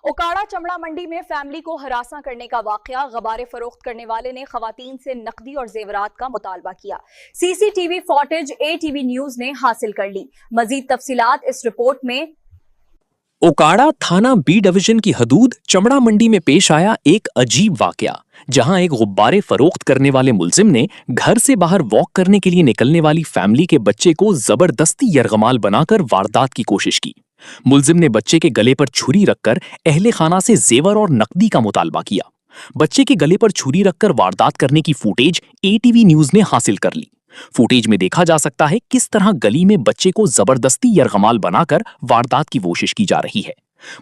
ओकाड़ा चमड़ा मंडी में फैमिली को हरासा करने का वाकया। गबारे फरोख्त करने वाले ने खवातीन से नकदी और जेवरात का मुतालबा किया। सीसीटीवी फुटेज एटीवी न्यूज ने हासिल कर ली। मजीद तफसीलात इस रिपोर्ट में। ओकाड़ा थाना बी डिवीजन की हदूद चमड़ा मंडी में पेश आया एक अजीब वाकया, जहां एक गुब्बारे फरोख्त करने वाले मुलजिम ने घर से बाहर वॉक करने के लिए निकलने वाली फैमिली के बच्चे को जबरदस्ती यरगमाल बनाकर वारदात की कोशिश की। मुलजिम ने बच्चे के गले पर छुरी रखकर अहले खाना से जेवर और नकदी का मुतालबा किया। बच्चे के गले पर छुरी रखकर वारदात करने की फुटेज एटीवी न्यूज ने हासिल कर ली। फुटेज में देखा जा सकता है किस तरह गली में बच्चे को जबरदस्ती यरगमाल बनाकर वारदात की कोशिश की जा रही है।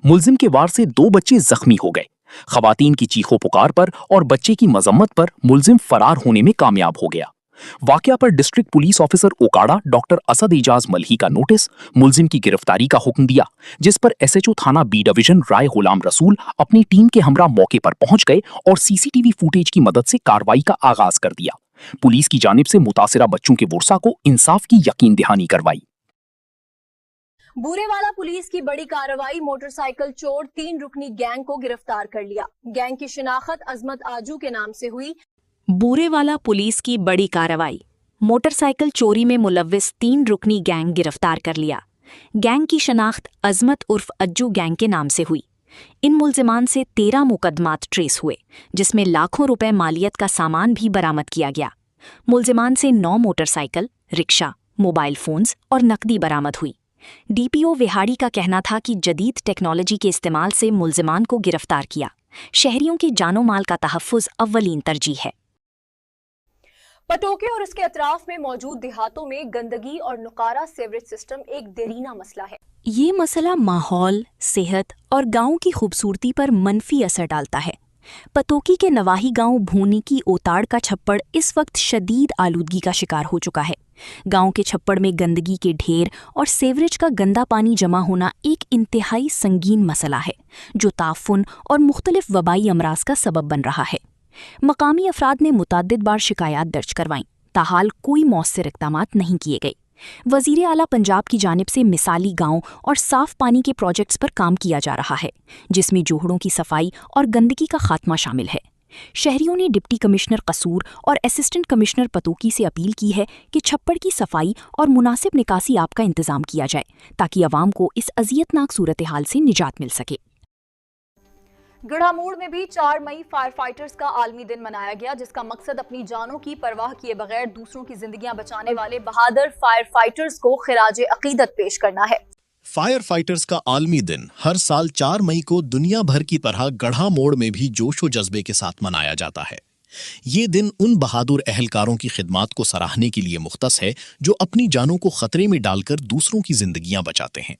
मुलजिम के वार से 2 बच्चे जख्मी हो गए। खवातीन की चीखों पुकार पर और बच्चे की मजम्मत पर मुलजिम फरार होने में कामयाब हो गया। वाकया पर district police officer Okara doctor Asad Ejaz Malhi का नोटिस, मुलजिम की गिरफ्तारी का हुक्म दिया, जिस पर एसएचओ थाना बी डिवीजन राय गुलाम रसूल अपनी टीम के हमरा मौके पर पहुंच गए और सीसीटीवी फुटेज की मदद से कार्रवाई का आगाज कर दिया। पुलिस की जानिब से मुतासिरा बच्चों के वर्सा को इंसाफ की यकीन दहानी करवाई। बूरेवाला पुलिस की बड़ी कार्रवाई। मोटरसाइकिल चोर 3 रुकनी गैंग को गिरफ्तार कर लिया। गैंग की शिनाख्त अजमत आजू के नाम से हुई। बूरेवाला पुलिस की बड़ी कार्रवाई। मोटरसाइकिल चोरी में मुलव्विस 3 रुकनी गैंग गिरफ्तार कर लिया। गैंग की शनाख्त अजमत उर्फ अज्जू गैंग के नाम से हुई। इन मुलजिमान से 13 मुकदमात ट्रेस हुए, जिसमें लाखों रुपए मालियत का सामान भी बरामद किया गया। मुलजिमान से 9 मोटरसाइकिल, रिक्शा, मोबाइल फोन्स और नकदी बरामद हुई। डीपीओ विहाड़ी का कहना था कि जदीद टेक्नोलॉजी के इस्तेमाल से मुलजिमान को गिरफ्तार किया। शहरियों की जानो माल का तहफ़्फ़ुज़ अव्वलीन तरजीह है। पटोके और इसके अतराफ में मौजूद देहातों में गंदगी और नुकारा सीवरेज सिस्टम एक देरीना मसला है। ये मसला माहौल, सेहत और गांव की खूबसूरती पर मनफी असर डालता है। पतोकी के नवाही गांव भूनी की ओताड़ का छप्पड़ इस वक्त शदीद आलूदगी का शिकार हो चुका है। गांव के छप्पड़ में गंदगी के ढेर और सेवरेज का गंदा पानी जमा होना एक इंतहाई संगीन मसला है, जो ताफुन और मुख्तलिफ वबाई अमराज का सबब बन रहा है। मकामी अफराद ने मुतअद्दिद बार शिकायत दर्ज करवाईं, ताहाल कोई मौसर इक़दामात नहीं किए गए। वज़ीर आला पंजाब की जानिब से मिसाली गांव और साफ पानी के प्रोजेक्ट्स पर काम किया जा रहा है, जिसमें जोहड़ों की सफाई और गंदगी का खात्मा शामिल है। शहरियों ने डिप्टी कमिश्नर कसूर और असिस्टेंट कमिश्नर पतोकी से अपील की है कि छप्पड़ की सफाई और मुनासिब निकासी आप का इंतजाम किया जाए, ताकि अवाम को इस अजियतनाक सूरत हाल से निजात मिल सके। गढ़ामोड़ में भी 4 मई फायर फाइटर्स का आलमी दिन मनाया गया, जिसका मकसद अपनी जानों की परवाह किए बगैर दूसरों की जिंदगियां बचाने वाले बहादुर फायर फाइटर्स को खिराज अकीदत पेश करना है। फायर फाइटर्स का आलमी दिन हर साल 4 मई को दुनिया भर की तरह गढ़ामोड़ में भी जोशो जज्बे के साथ मनाया जाता है। ये दिन उन बहादुर अहलकारों की खिदमात को सराहने के लिए मुख्तस है, जो अपनी जानों को खतरे में डालकर दूसरों की जिंदगियां बचाते हैं।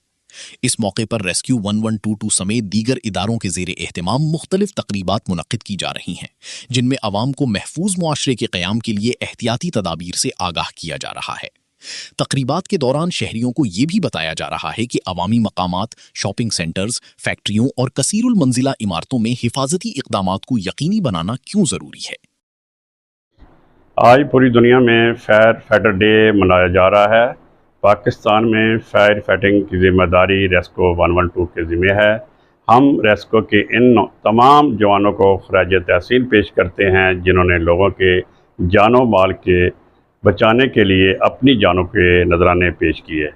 इस मौके पर रेस्क्यू 1122 समेत दीगर इदारों के ज़ेरे एहतमाम मुख्तलिफ तकरीबात मुनक्किद की जा रही हैं, जिनमें अवाम को महफूज मुआशरे के क़याम के लिए एहतियाती तदाबीर से आगाह किया जा रहा है। तकरीबात के दौरान शहरियों को ये भी बताया जा रहा है कि अवामी मकामात, शॉपिंग सेंटर्स, फैक्ट्रियों और कसीरुल मंजिला इमारतों में हिफाजती इक़दामात को यकीनी बनाना क्यों ज़रूरी है। आज पूरी दुनिया में फायर फाइटर डे मनाया जा रहा है। पाकिस्तान में फायर फाइटिंग की ज़िम्मेदारी रेस्को 112 के ज़िम्मे है। हम रेस्को के इन तमाम जवानों को खराज तहसीन पेश करते हैं, जिन्होंने लोगों के जानो माल के बचाने के लिए अपनी जानों के नजराने पेश किए।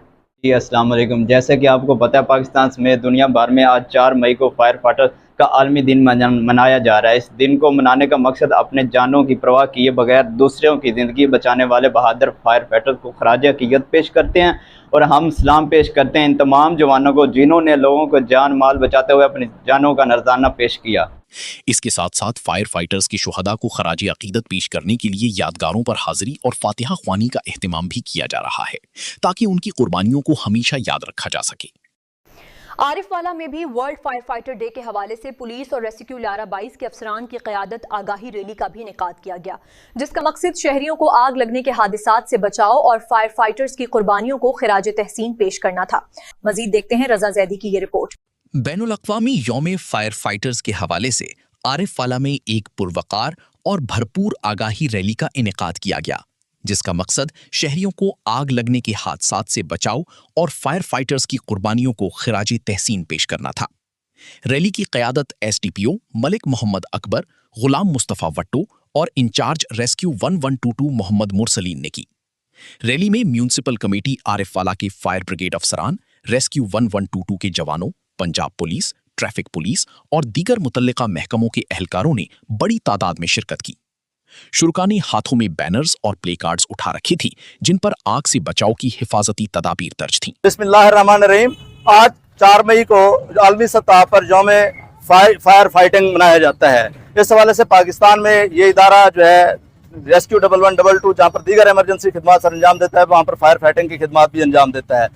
जी अस्सलाम वालेकुम। जैसे कि आपको पता है, पाकिस्तान समेत दुनिया भर में आज 4 मई को फायर फाइटर का आलमी दिन मनाया जा रहा है। इस दिन को मनाने का मकसद अपने जानों की परवाह किए बगैर दूसरों की ज़िंदगी बचाने वाले बहादुर फायर फाइटर को खराज अकीदत पेश करते हैं, और हम सलाम पेश करते हैं इन तमाम जवानों को जिन्होंने लोगों को जान माल बचाते हुए अपनी जानों का नजराना पेश किया। इसके साथ साथ फायर फाइटर्स के शुहदा को खराज अकीदत पेश करने के लिए यादगारों पर हाजिरी और फातिहा ख्वानी का एहतमाम भी किया जा रहा है, ताकि उनकी कुर्बानियों को हमेशा याद रखा जा सके। आरिफवाला में भी वर्ल्ड फायर फाइटर डे के हवाले से पुलिस और रेस्क्यू लारा 22 के अफसरान की क़यादत आगाही रैली का भी इनेकाद किया गया, जिसका मकसद शहरियों को आग लगने के हादिसात से बचाव और फायर फाइटर्स की कुर्बानियों को खिराज तहसीन पेश करना था। मजीद देखते हैं रजा जैदी की ये रिपोर्ट। बैनुल अक़वामी यौम फायर फाइटर्स के हवाले से आरिफवाला में एक पुरवकार और भरपूर आगाही रैली का इनेकाद किया गया, जिसका मकसद शहरियों को आग लगने के हादसात से बचाव और फायर फाइटर्स की कुर्बानियों को खिराज तहसीन पेश करना था। रैली की क़यादत एसडीपीओ मलिक मोहम्मद अकबर, गुलाम मुस्तफ़ा वट्टो और इंचार्ज रेस्क्यू 1122 मोहम्मद मुरसलीन ने की। रैली में म्यूनिसिपल कमेटी आरिफ वाला के फायर ब्रिगेड अफसरान, रेस्क्यू 1122 के जवानों, पंजाब पुलिस, ट्रैफिक पुलिस और दीगर मुतल्लिका महकमों के एहलकारों ने बड़ी तादाद में शिरकत की। शुरका ने हाथों में बैनर्स और प्ले कार्ड्स उठा रखी थी जिन पर आग से बचाव की हिफाजती तदाबीर दर्ज थीं। बिस्मिल्लाहिर्रहमानिर्रहीम। आज 4 मई को आलमी सतह पर यौम फायर फाइटिंग मनाया जाता है। इस हवाले से पाकिस्तान में ये इदारा जो है रेस्क्यू 1122 जहाँ पर दीगर इमरजेंसी खिदमात अंजाम देता है, वहाँ पर फायर फाइटिंग की खिदमात भी अंजाम देता है।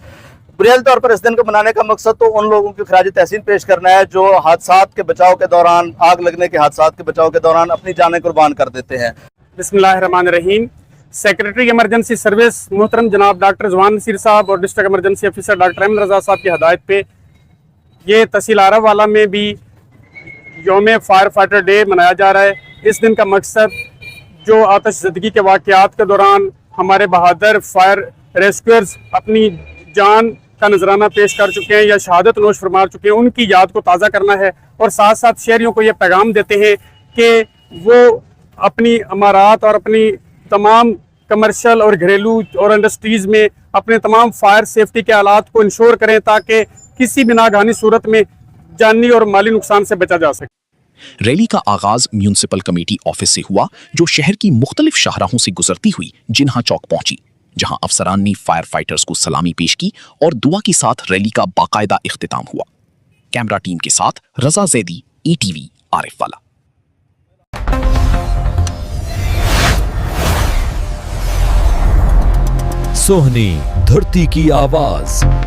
बुनियादी तौर पर इस दिन को मनाने का मकसद तो उन लोगों की खराज तहसीन पेश करना है जो हादसात के बचाव के दौरान, आग लगने के हादसात के बचाव के दौरान अपनी जानें कुर्बान कर देते हैं। बिस्मिल्लाहिर्रहमानिर्रहीम। सेक्रेटरी इमरजेंसी सर्विस मोहतरम जनाब डॉक्टर जवान नसीर साहब और district emergency officer doctor Ahmad Raza साहब की हदायत पे ये तहसील आरफ वाला में भी यौम फायर फाइटर डे मनाया जा रहा है। इस दिन का मकसद जो आतिश ज़दगी के वाक़यात के दौरान हमारे बहादुर फायर रेस्क्यूअर्स अपनी जान का नजराना पेश कर चुके हैं या शहादत नोश फरमा चुके हैं, उनकी याद को ताज़ा करना है और साथ साथ शहरियों को ये पैगाम देते हैं कि वो अपनी इमारत और अपनी तमाम कमर्शियल और घरेलू और इंडस्ट्रीज़ में अपने तमाम फायर सेफ्टी के आलात को इंश्योर करें ताकि किसी भी नागहानी सूरत में जानी और माली नुकसान से बचा जा सके। रैली का आगाज म्यूनिसिपल कमेटी ऑफिस से हुआ जो शहर की मुख्तलिफ शाहराहों से गुजरती हुई जिन्हा चौक पहुंची, जहां अफसरान ने फायर फाइटर्स को सलामी पेश की और दुआ के साथ रैली का बाकायदा इख्तिताम हुआ। कैमरा टीम के साथ रजा जैदी, ETV आरिफ वाला। सोहनी धरती की आवाज।